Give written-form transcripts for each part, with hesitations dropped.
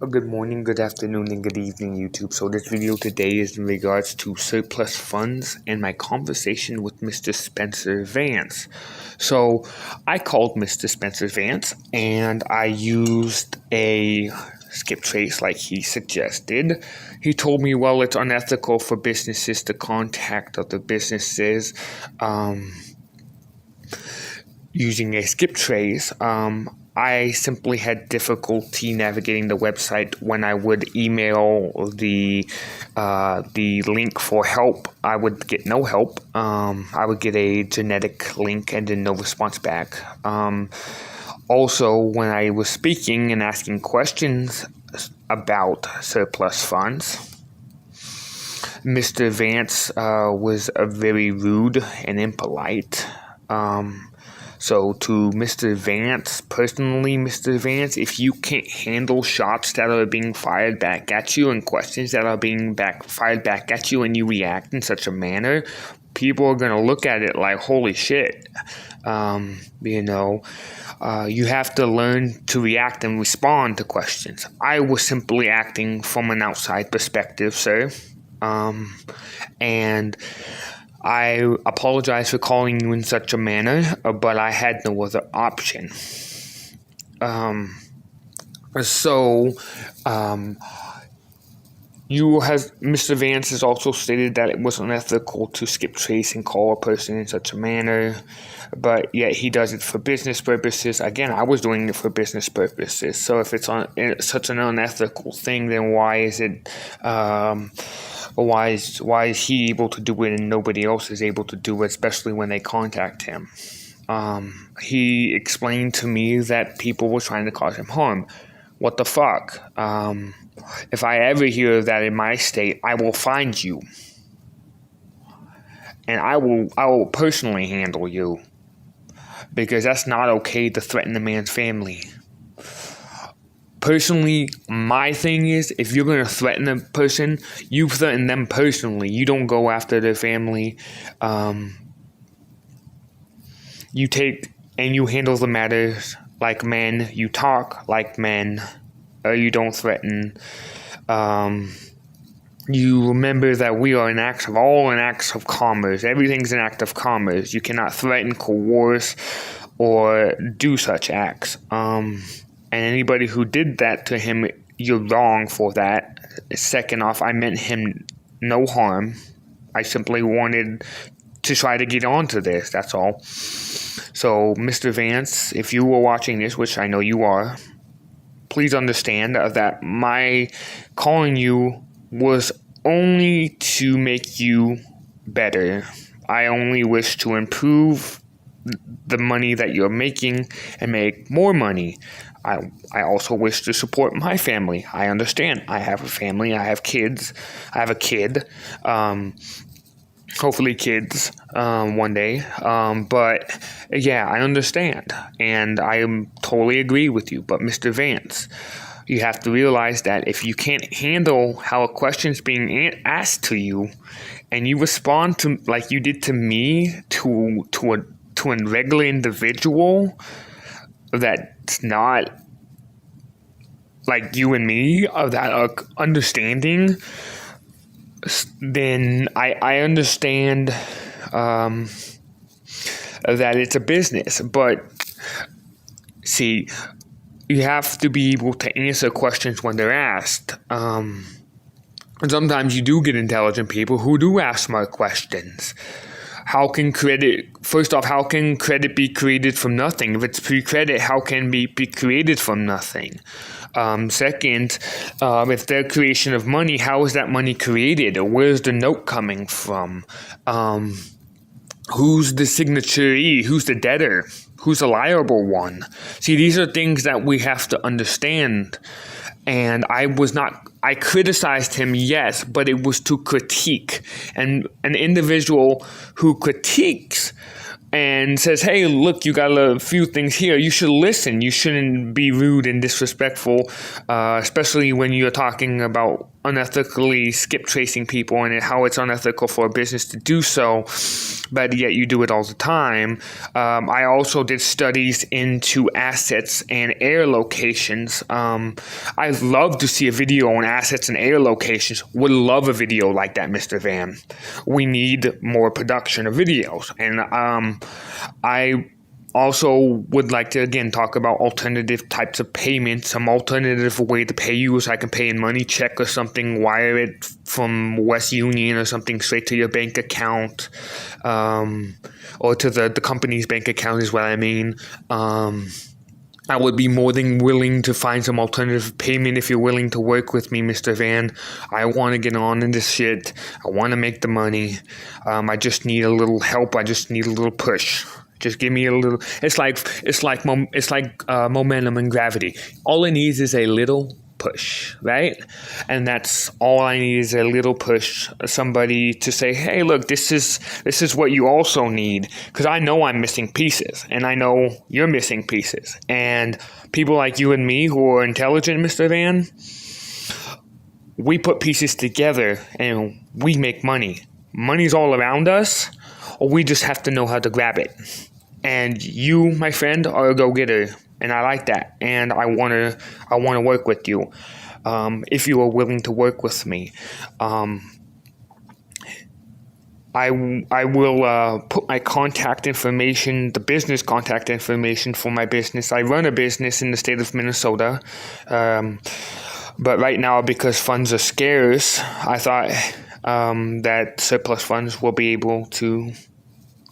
Good morning, good afternoon, and good evening, YouTube. So this video today is in regards to surplus funds and my conversation with Mr. Spencer Vance. So I called Mr. Spencer Vance and I used a skip trace like he suggested. He told me, well, it's unethical for businesses to contact other businesses using a skip trace. I simply had difficulty navigating the website when I would email the link for help. I would get no help. I would get a genetic link and then no response back. Also, when I was speaking and asking questions about surplus funds, Mr. Vance was very rude and impolite. So to Mr. Vance, personally, Mr. Vance, if you can't handle shots that are being fired back at you and questions that are being fired back at you and you react in such a manner, people are going to look at it like, holy shit. You have to learn to react and respond to questions. I was simply acting from an outside perspective, sir. And I apologize for calling you in such a manner, but I had no other option. Mr. Vance has also stated that it was unethical to skip trace and call a person in such a manner, but yet he does it for business purposes. Again, I was doing it for business purposes. So if it's such an unethical thing, then why is it? Why is he able to do it and nobody else is able to do it, especially when they contact him? He explained to me that people were trying to cause him harm. What the fuck? If I ever hear of that in my state, I will find you. And I will personally handle you. Because that's not okay to threaten a man's family. Personally, my thing is, if you're going to threaten a person, you threaten them personally. You don't go after their family. You take and you handle the matters like men. You talk like men. You don't threaten. You remember that we are all an act of commerce. Everything's an act of commerce. You cannot threaten, coerce, or do such acts. And anybody who did that to him, you're wrong for that. Second off, I meant him no harm. I simply wanted to try to get onto this, that's all. So, Mr. Vance, if you were watching this, which I know you are, please understand that my calling you was only to make you better. I only wish to improve the money that you're making and make more money. I also wish to support my family. I understand. I have a family. I have kids. I have a kid. Hopefully kids one day. But yeah, I understand. And I totally agree with you. But Mr. Vance, you have to realize that if you can't handle how a question's being asked to you and you respond to like you did to me to a regular individual that's not like you and me, of that understanding, then I understand that it's a business. But see, you have to be able to answer questions when they're asked. Sometimes you do get intelligent people who do ask smart questions. How can credit be created from nothing? If it's pre-credit, how can it be created from nothing? Second, if their creation of money, how is that money created? Or where's the note coming from? Who's the signatory? Who's the debtor? Who's the liable one? See, these are things that we have to understand. And I criticized him, yes, but it was to critique. And an individual who critiques and says, hey, look, you got a few things here. You should listen. You shouldn't be rude and disrespectful, especially when you're talking about unethically skip tracing people and how it's unethical for a business to do so, but yet you do it all the time. I also did studies into assets and air locations. I'd love to see a video on assets and air locations. Would love a video like that, Mr. Van. We need more production of videos. And I also would like to, again, talk about alternative types of payments. Some alternative way to pay you is I can pay in money, check or something, wire it from West Union or something straight to your bank account, or to the company's bank account is what I mean. I would be more than willing to find some alternative payment if you're willing to work with me, Mr. Van. I want to get on in this shit. I want to make the money. I just need a little help. I just need a little push. Just give me a little. It's like momentum and gravity. All it needs is a little push, right? And that's all I need is a little push. Somebody to say, "Hey, look, this is what you also need." Because I know I'm missing pieces, and I know you're missing pieces. And people like you and me who are intelligent, Mr. Van, we put pieces together and we make money. Money's all around us. Or we just have to know how to grab it. And you, my friend, are a go-getter, and I like that. And I wanna work with you, if you are willing to work with me. I will put my contact information, the business contact information for my business. I run a business in the state of Minnesota, but right now, because funds are scarce, I thought that surplus funds will be able to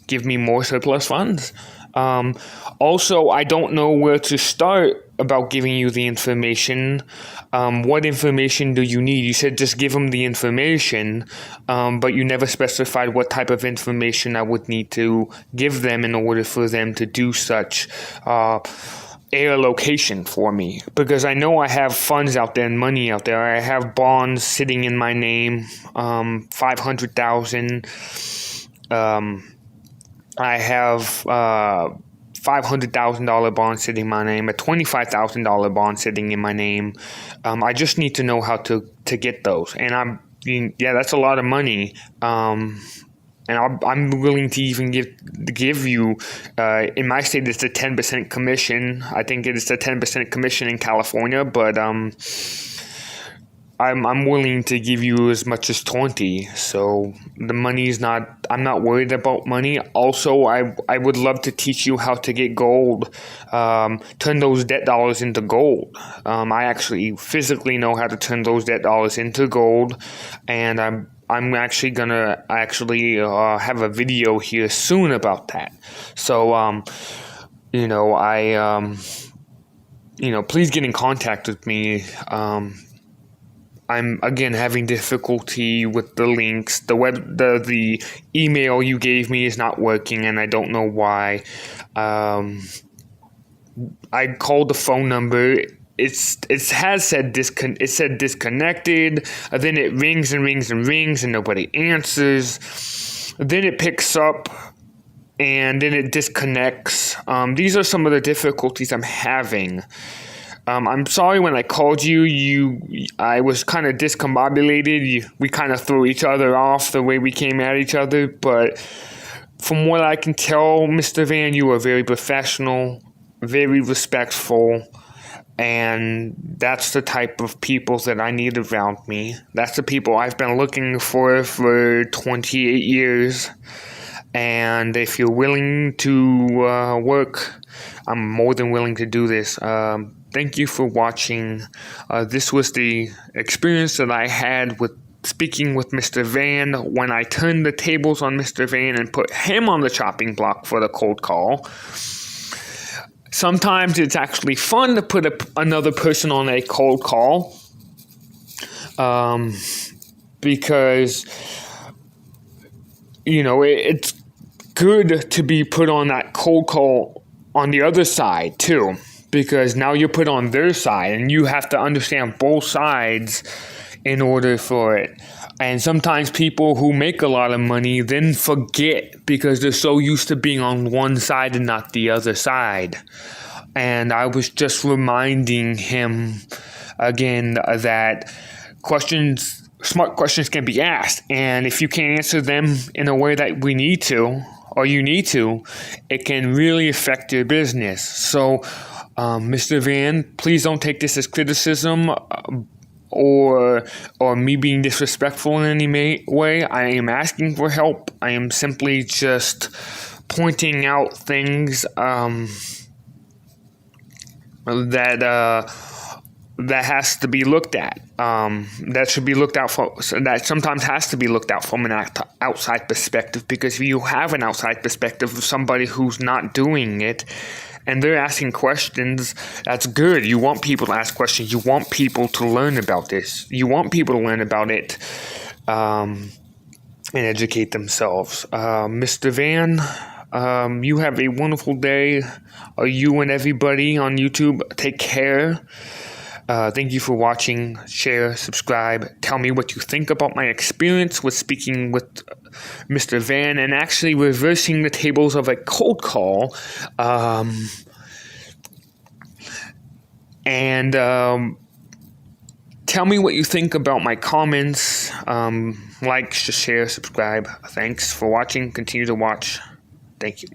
give me more surplus funds. Also, I don't know where to start about giving you the information. What information do you need? You said just give them the information, but you never specified what type of information I would need to give them in order for them to do such air location for me. Because I know I have funds out there and money out there. I have bonds sitting in my name, $500,000. I have $500,000 bond sitting in my name, a $25,000 bond sitting in my name. I just need to know how to get those. And that's a lot of money. And I'm willing to even give you, in my state, it's a 10% commission. I think it is a 10% commission in California, but I'm willing to give you as much as 20. So the money is not. I'm not worried about money. Also, I would love to teach you how to get gold. Turn those debt dollars into gold. I actually physically know how to turn those debt dollars into gold, and I'm actually gonna have a video here soon about that. So please get in contact with me. I'm again having difficulty with the links. The email you gave me is not working, and I don't know why. I called the phone number. It said disconnected. Then it rings and rings and rings, and nobody answers. Then it picks up, and then it disconnects. These are some of the difficulties I'm having. I'm sorry when I called you, I was kind of discombobulated. We kind of threw each other off the way we came at each other. But from what I can tell, Mr. Van, you are very professional, very respectful. And that's the type of people that I need around me. That's the people I've been looking for 28 years. And if you're willing to work, I'm more than willing to do this. Thank you for watching. This was the experience that I had with speaking with Mr. Van when I turned the tables on Mr. Van and put him on the chopping block for the cold call. Sometimes it's actually fun to put another person on a cold call, because it's good to be put on that cold call on the other side too, because now you're put on their side and you have to understand both sides in order for it. And sometimes people who make a lot of money then forget because they're so used to being on one side and not the other side. And I was just reminding him again that smart questions can be asked. And if you can't answer them in a way that we need to, or you need to, it can really affect your business. So, Mr. Van, please don't take this as criticism or me being disrespectful in any way. I am asking for help. I am simply just pointing out things that has to be looked at. That should be looked out for. That sometimes has to be looked out from an outside perspective, because if you have an outside perspective of somebody who's not doing it, and they're asking questions, that's good. You want people to ask questions. You want people to learn about this. You want people to learn about it and educate themselves. Mr. Van, you have a wonderful day. You and everybody on YouTube, take care. Thank you for watching. Share, subscribe. Tell me what you think about my experience with speaking with Mr. Van and actually reversing the tables of a cold call. And tell me what you think about my comments. Like, share, subscribe. Thanks for watching. Continue to watch. Thank you.